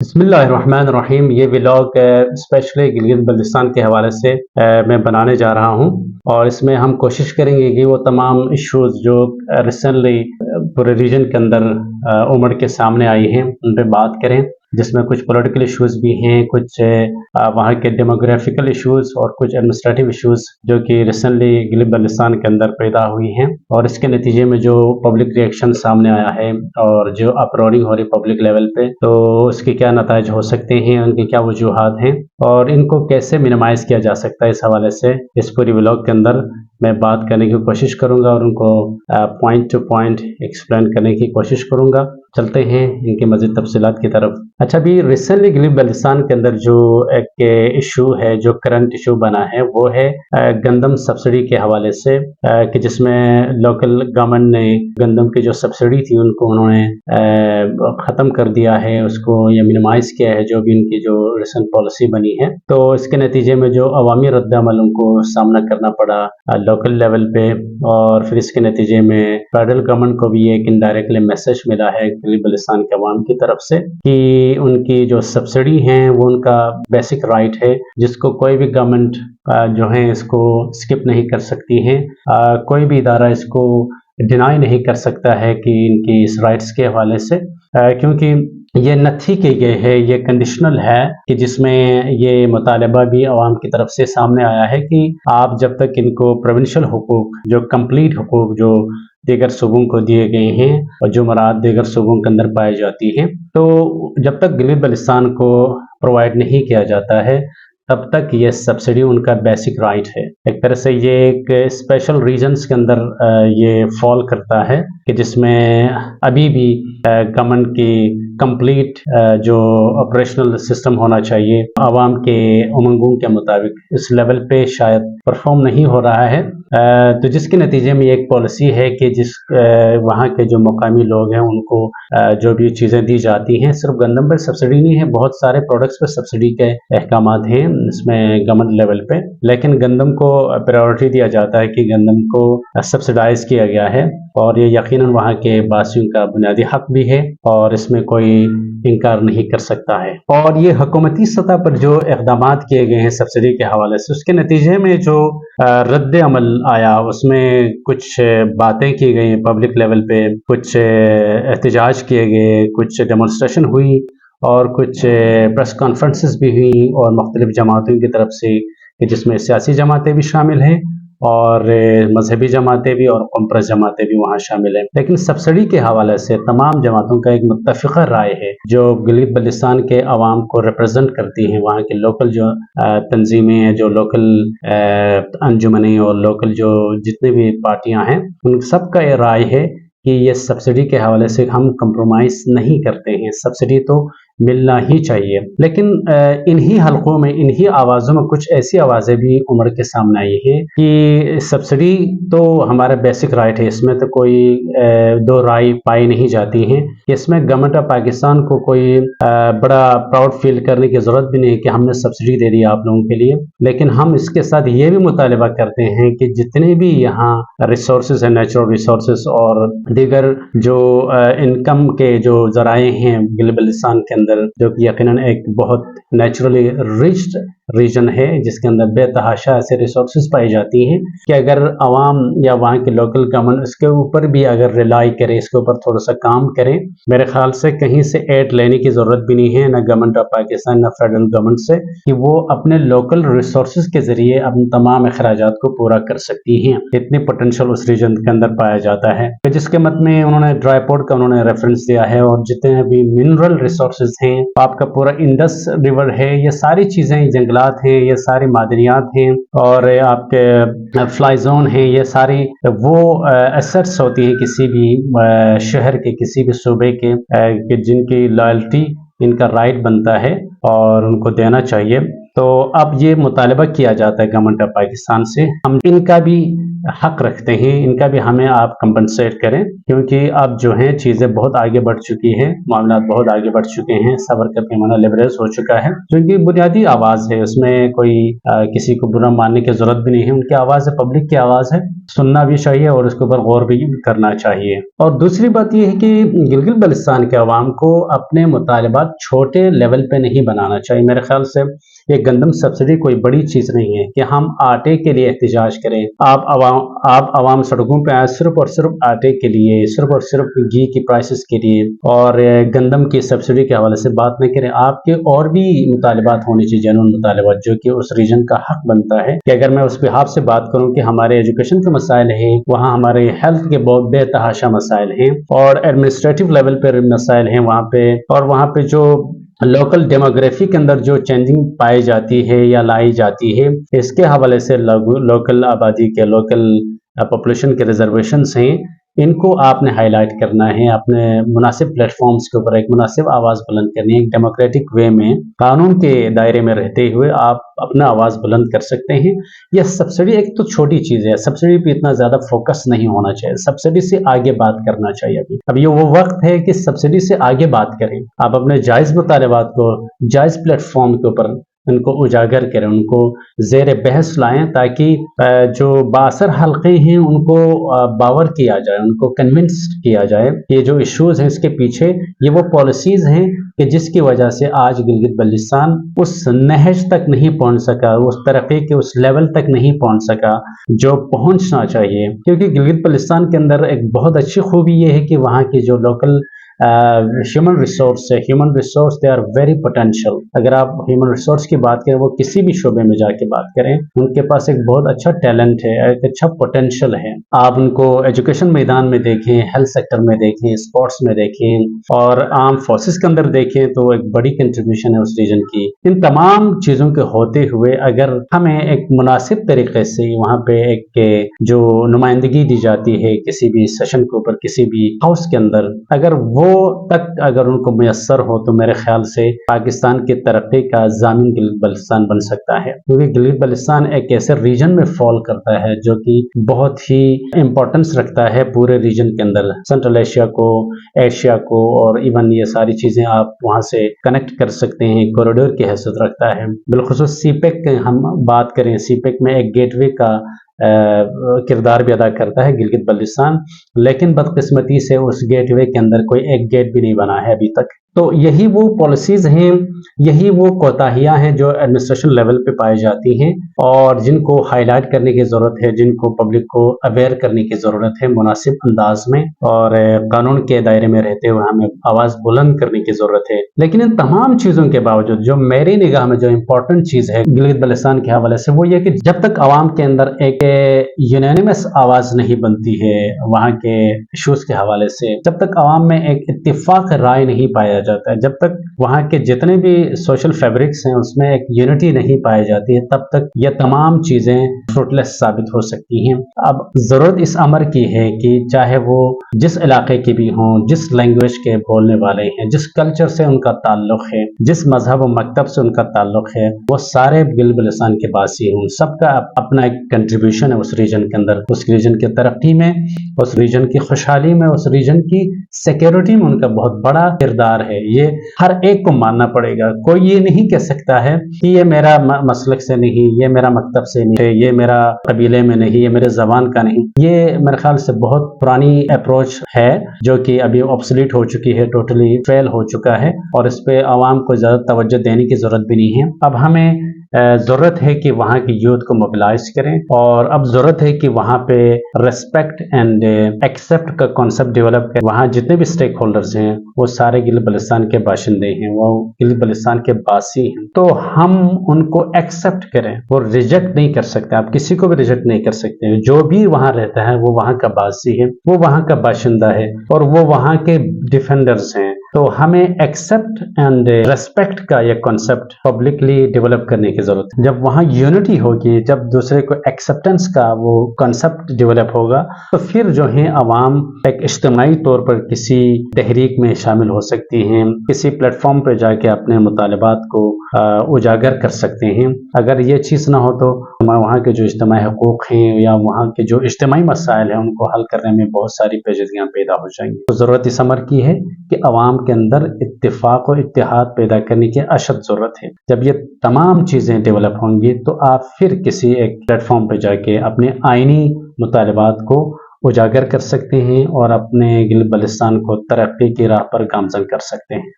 بسم اللہ الرحمن الرحیم۔ یہ ولاگ اسپیشلی گلگت بلتستان کے حوالے سے میں بنانے جا رہا ہوں، اور اس میں ہم کوشش کریں گے کہ وہ تمام ایشوز جو ریسنٹلی پورے ریجن کے اندر امڑ کے سامنے آئی ہیں ان پہ بات کریں، جس میں کچھ پولیٹیکل ایشوز بھی ہیں، کچھ وہاں کے ڈیموگرافیکل ایشوز اور کچھ ایڈمنسٹریٹو ایشوز جو کہ ریسنٹلی گلگت بلتستان کے اندر پیدا ہوئی ہیں، اور اس کے نتیجے میں جو پبلک ریئیکشن سامنے آیا ہے اور جو اپروڈنگ ہو رہی پبلک لیول پہ، تو اس کے کیا نتائج ہو سکتے ہیں، ان کے کیا وجوہات ہیں اور ان کو کیسے منیمائز کیا جا سکتا ہے۔ اس حوالے سے اس پوری ولاگ کے اندر میں بات کرنے کی کوشش کروں گا اور ان کو پوائنٹ ٹو پوائنٹ ایکسپلین کرنے کی کوشش کروں گا۔ چلتے ہیں ان کی مزید تفصیلات کی طرف۔ اچھا، ابھی ریسنٹلی گلگت بلتستان کے اندر جو ایک ایشو ہے، جو کرنٹ ایشو بنا ہے، وہ ہے گندم سبسڈی کے حوالے سے، کہ جس میں لوکل گورنمنٹ نے گندم کی جو سبسڈی تھی ان کو انہوں نے ختم کر دیا ہے، اس کو یا منیمائز کیا ہے، جو بھی ان کی جو ریسنٹ پالیسی بنی ہے۔ تو اس کے نتیجے میں جو عوامی رد عمل ان کو سامنا کرنا پڑا لوکل لیول پہ، اور پھر اس کے نتیجے میں فیڈرل گورنمنٹ کو بھی ایک انڈائریکٹلی میسج ملا ہے گلگت بلتستان کے عوام کی طرف سے کہ ان کی جو سبسڈی ہیں وہ ان کا بیسک رائٹ ہے، جس کو کوئی بھی گورنمنٹ جو ہے اس کو سکپ نہیں کر سکتی ہے، کوئی بھی ادارہ اس کو ڈینائی نہیں کر سکتا ہے کہ ان کی اس رائٹس کے حوالے سے، کیونکہ یہ نتھی کی گئے ہے، یہ کنڈیشنل ہے، کہ جس میں یہ مطالبہ بھی عوام کی طرف سے سامنے آیا ہے کہ آپ جب تک ان کو پروونشل حقوق، جو کمپلیٹ حقوق جو دیگر صوبوں کو دیے گئے ہیں اور جو مراد دیگر صوبوں کے اندر پائی جاتی ہیں، تو جب تک گلگت بلتستان کو پرووائڈ نہیں کیا جاتا ہے تب تک یہ سبسڈی ان کا بیسک رائٹ ہے۔ ایک طرح سے یہ ایک اسپیشل ریجنز کے اندر یہ فال کرتا ہے، کہ جس میں ابھی بھی گورنمنٹ کی کمپلیٹ جو آپریشنل سسٹم ہونا چاہیے عوام کے امنگوں کے مطابق اس لیول پہ شاید پرفارم نہیں ہو رہا ہے، تو جس کے نتیجے میں ایک پالیسی ہے کہ جس وہاں کے جو مقامی لوگ ہیں ان کو جو بھی چیزیں دی جاتی ہیں، صرف گندم پر سبسڈی نہیں ہے، بہت سارے پروڈکٹس پہ سبسڈی کے احکامات ہیں اس میں گورنمنٹ لیول پہ، لیکن گندم کو پریورٹی دیا جاتا ہے کہ گندم کو سبسڈائز کیا گیا ہے، اور یہ یقیناً وہاں کے باسیوں کا بنیادی حق بھی ہے اور اس میں کوئی انکار نہیں کر سکتا ہے۔ اور یہ حکومتی سطح پر جو اقدامات کیے گئے ہیں سبسڈی کے حوالے سے، اس کے نتیجے میں جو رد عمل آیا، اس میں کچھ باتیں کی گئی پبلک لیول پہ، کچھ احتجاج کیے گئے، کچھ ڈیمونسٹریشن ہوئی اور کچھ پریس کانفرنسز بھی ہوئی، اور مختلف جماعتوں کی طرف سے، کہ جس میں سیاسی جماعتیں بھی شامل ہیں اور مذہبی جماعتیں بھی اور قوم پرست جماعتیں بھی وہاں شامل ہیں۔ لیکن سبسڈی کے حوالے سے تمام جماعتوں کا ایک متفقہ رائے ہے، جو گلگت بلتستان کے عوام کو ریپرزینٹ کرتی ہیں، وہاں کے لوکل جو تنظیمیں ہیں، جو لوکل انجمنیں اور لوکل جو جتنے بھی پارٹیاں ہیں، ان سب کا یہ رائے ہے کہ یہ سبسڈی کے حوالے سے ہم کمپرومائز نہیں کرتے ہیں، سبسڈی تو ملنا ہی چاہیے۔ لیکن انہی حلقوں میں، انہی آوازوں میں کچھ ایسی آوازیں بھی امڑ کے سامنے آئی ہیں کہ سبسڈی تو ہمارا بیسک رائٹ ہے، اس میں تو کوئی دو رائے پائی نہیں جاتی ہیں، اس میں گورنمنٹ آف پاکستان کو کوئی بڑا پراؤڈ فیل کرنے کی ضرورت بھی نہیں کہ ہم نے سبسڈی دے دی آپ لوگوں کے لیے، لیکن ہم اس کے ساتھ یہ بھی مطالبہ کرتے ہیں کہ جتنے بھی یہاں ریسورسز ہیں، نیچرل ریسورسز اور دیگر جو انکم کے جو ذرائع ہیں گلگت بلتستان کے اندر، جو کہ یقیناً ایک بہت نیچرلی ریچڈ ریجن ہے، جس کے اندر بے تحاشا ایسے ریسورسز پائی جاتی ہیں کہ اگر عوام یا وہاں کے لوکل گورنمنٹ اس کے اوپر بھی اگر ریلائی کرے، اس کے اوپر تھوڑا سا کام کرے، میرے خیال سے کہیں سے ایڈ لینے کی ضرورت بھی نہیں ہے، نہ گورنمنٹ آف پاکستان نہ فیڈرل گورنمنٹ سے، کہ وہ اپنے لوکل ریسورسز کے ذریعے اپنے تمام اخراجات کو پورا کر سکتی ہیں۔ اتنی پوٹینشیل اس ریجن کے اندر پایا جاتا ہے، جس کے مت میں انہوں نے ڈرائی پورٹ کا انہوں نے ریفرنس دیا ہے، اور جتنے بھی منرل ریسورسز ہیں، آپ کا پورا انڈس ریور ہے، یہ ساری چیزیں، جنگلات ہیں، یہ ساری معدنیات ہیں، اور آپ کے فلائی زون ہیں، یہ ساری وہ ایسٹس ہوتی ہیں کسی بھی شہر کے، کسی بھی صوبے کے، کہ جن کی لائلٹی ان کا رائٹ بنتا ہے اور ان کو دینا چاہیے۔ تو اب یہ مطالبہ کیا جاتا ہے گورنمنٹ آف پاکستان سے، ہم ان کا بھی حق رکھتے ہیں، ان کا بھی ہمیں آپ کمپنسیٹ کریں، کیونکہ اب جو ہیں چیزیں بہت آگے بڑھ چکی ہیں، معاملات بہت آگے بڑھ چکے ہیں، صبر کا پیمانہ لیبریز ہو چکا ہے، کیونکہ بنیادی آواز ہے، اس میں کوئی کسی کو برا ماننے کی ضرورت بھی نہیں ہے، ان کی آواز ہے، پبلک کی آواز ہے، سننا بھی چاہیے اور اس کے اوپر غور بھی کرنا چاہیے۔ اور دوسری بات یہ ہے کہ گلگت بلتستان کے عوام کو اپنے مطالبات چھوٹے لیول پہ نہیں بنانا چاہیے۔ میرے خیال سے یہ گندم سبسڈی کوئی بڑی چیز نہیں ہے کہ ہم آٹے کے لیے احتجاج کریں، آپ عوام سڑکوں پہ آئے صرف اور صرف آٹے کے لیے، صرف اور صرف گھی کی پرائسز کے لیے، اور گندم کی سبسڈی کے حوالے سے بات نہ کریں۔ آپ کے اور بھی مطالبات ہونے چاہیے، جنون مطالبات، جو کہ اس ریجن کا حق بنتا ہے کہ اگر میں اس بحاف سے بات کروں کہ ہمارے ایجوکیشن کے مسائل ہیں، وہاں ہمارے ہیلتھ کے بہت بے تحاشا مسائل ہیں، اور ایڈمنسٹریٹو لیول پہ مسائل ہیں وہاں پہ، اور وہاں پہ جو لوکل ڈیموگرافی کے اندر جو چینجنگ پائی جاتی ہے یا لائی جاتی ہے، اس کے حوالے سے لوکل آبادی کے، لوکل پاپولیشن کے ریزرویشنز ہیں، ان کو آپ نے ہائی لائٹ کرنا ہے، اپنے مناسب پلیٹ فارمز کے اوپر ایک مناسب آواز بلند کرنی ہے، ایک ڈیموکریٹک وے میں قانون کے دائرے میں رہتے ہوئے آپ اپنا آواز بلند کر سکتے ہیں۔ یہ سبسڈی ایک تو چھوٹی چیز ہے، سبسڈی پہ اتنا زیادہ فوکس نہیں ہونا چاہیے، سبسڈی سے آگے بات کرنا چاہیے۔ اب یہ وہ وقت ہے کہ سبسڈی سے آگے بات کریں، آپ اپنے جائز مطالبات کو جائز پلیٹ فارم کے اوپر ان کو اجاگر کریں، ان کو زیر بحث لائیں، تاکہ جو باثر حلقے ہیں ان کو باور کیا جائے، ان کو کنونس کیا جائے کہ جو ایشوز ہیں اس کے پیچھے یہ وہ پالیسیز ہیں کہ جس کی وجہ سے آج گلگت بلتستان اس نہج تک نہیں پہنچ سکا، اس ترقی کے اس لیول تک نہیں پہنچ سکا جو پہنچنا چاہیے۔ کیونکہ گلگت بلتستان کے اندر ایک بہت اچھی خوبی یہ ہے کہ وہاں کی جو لوکل ہیومن ریسورس ہے، human resource they are very potential. اگر آپ ہیومن ریسورس کی بات کریں، وہ کسی بھی شعبے میں جا کے بات کریں، ان کے پاس ایک بہت اچھا ٹیلنٹ ہے، ایک اچھا پوٹینشیل ہے۔ آپ ان کو ایجوکیشن میدان میں دیکھیں، ہیلتھ سیکٹر میں دیکھیں، اسپورٹس میں دیکھیں، اور عام فورسز کے اندر دیکھیں، تو ایک بڑی کنٹریبیوشن ہے اس ریجن کی۔ ان تمام چیزوں کے ہوتے ہوئے اگر ہمیں ایک مناسب طریقے سے وہاں پہ ایک جو نمائندگی دی جاتی ہے کسی بھی سیشن کے اوپر، کسی بھی ہاؤس کے اندر، اگر وہ تک اگر ان کو میسر ہو، تو میرے خیال سے پاکستان کی ترقی کا ضامن گلگت بلتستان بن سکتا ہے۔ کیونکہ گلگت بلتستان ایک ایسے ریجن میں فال کرتا ہے جو کہ بہت ہی امپورٹنس رکھتا ہے پورے ریجن کے اندر، سینٹرل ایشیا کو، ایشیا کو، اور ایون یہ ساری چیزیں آپ وہاں سے کنیکٹ کر سکتے ہیں، کوریڈور کی حیثیت رکھتا ہے۔ بالخصوص سی پیک کی ہم بات کریں، سی پیک میں ایک گیٹ وے کا کردار بھی ادا کرتا ہے گلگت بلتستان، لیکن بدقسمتی سے اس گیٹ وے کے اندر کوئی ایک گیٹ بھی نہیں بنا ہے ابھی تک۔ تو یہی وہ پالیسیز ہیں، یہی وہ کوتاہیاں ہیں جو ایڈمنسٹریشن لیول پہ پائی جاتی ہیں، اور جن کو ہائی لائٹ کرنے کی ضرورت ہے، جن کو پبلک کو اویئر کرنے کی ضرورت ہے مناسب انداز میں، اور قانون کے دائرے میں رہتے ہوئے ہمیں آواز بلند کرنے کی ضرورت ہے۔ لیکن ان تمام چیزوں کے باوجود جو میری نگاہ میں جو امپورٹنٹ چیز ہے گلگت بلتستان کے حوالے سے، وہ یہ کہ جب تک عوام کے اندر ایک یونینیمس آواز نہیں بنتی ہے وہاں کے ایشوز کے حوالے سے، جب تک عوام میں ایک اتفاق رائے نہیں پایا جاتا ہے، جب تک وہاں کے جتنے بھی سوشل فیبرکس ہیں اس میں ایک یونٹی نہیں پائی جاتی ہے، تب تک یہ تمام چیزیں فروٹلیس ثابت ہو سکتی ہیں۔ اب ضرورت اس امر کی ہے کہ چاہے وہ جس علاقے کی بھی ہوں، جس لینگویج کے بولنے والے ہیں، جس کلچر سے ان کا تعلق ہے، جس مذہب و مکتب سے ان کا تعلق ہے، وہ سارے گلگت بلتستان کے باسی ہوں، سب کا اپنا ایک کنٹریبیوشن ہے اس ریجن کے اندر، اس ریجن کی ترقی میں، اس ریجن کی خوشحالی میں، اس ریجن کی سیکیورٹی میں ان کا بہت بڑا کردار ہے۔ یہ ہر ایک کو ماننا پڑے گا۔ کوئی یہ نہیں کہہ سکتا ہے کہ یہ میرا مسلک سے نہیں، یہ میرا مکتب سے نہیں، یہ میرا قبیلے میں نہیں، یہ میرے زبان کا نہیں۔ یہ میرے خیال سے بہت پرانی اپروچ ہے جو کہ ابھی آبسلیٹ ہو چکی ہے، ٹوٹلی فیل ہو چکا ہے، اور اس پہ عوام کو زیادہ توجہ دینے کی ضرورت بھی نہیں ہے۔ اب ہمیں ضرورت ہے کہ وہاں کی یوتھ کو موبلائز کریں، اور اب ضرورت ہے کہ وہاں پہ ریسپیکٹ اینڈ ایکسیپٹ کا کانسیپٹ ڈیولپ کریں۔ وہاں جتنے بھی اسٹیک ہولڈرز ہیں وہ سارے گلگت بلتستان کے باشندے ہیں، وہ گلگت بلتستان کے باسی ہیں، تو ہم ان کو ایکسیپٹ کریں، وہ ریجیکٹ نہیں کر سکتے، آپ کسی کو بھی ریجیکٹ نہیں کر سکتے۔ جو بھی وہاں رہتا ہے وہ وہاں کا باسی ہے، وہ وہاں کا باشندہ ہے، اور وہ وہاں کے ڈیفینڈرز ہیں۔ تو ہمیں ایکسیپٹ اینڈ ریسپیکٹ کا یہ کانسیپٹ پبلکلی ڈیولپ کرنے کی ضرورت ہے. جب وہاں یونٹی ہوگی، جب دوسرے کو ایکسیپٹنس کا وہ کانسیپٹ ڈیولپ ہوگا، تو پھر جو ہیں عوام ایک اجتماعی طور پر کسی تحریک میں شامل ہو سکتی ہیں، کسی پلیٹ فارم پہ جا کے اپنے مطالبات کو اجاگر کر سکتے ہیں. اگر یہ چیز نہ ہو تو وہاں کے جو اجتماعی حقوق ہیں یا وہاں کے جو اجتماعی مسائل ہیں ان کو حل کرنے میں بہت ساری پیچیدگیاں پیدا ہو جائیں گی. تو ضرورت اس امر کی ہے کہ عوام کے اندر اتفاق و اتحاد پیدا کرنے کی اشد ضرورت ہے. جب یہ تمام چیزیں ڈیولپ ہوں گی تو آپ پھر کسی ایک پلیٹ فارم پہ جا کے اپنے آئینی مطالبات کو اجاگر کر سکتے ہیں اور اپنے گلگت بلتستان کو ترقی کی راہ پر گامزن کر سکتے ہیں.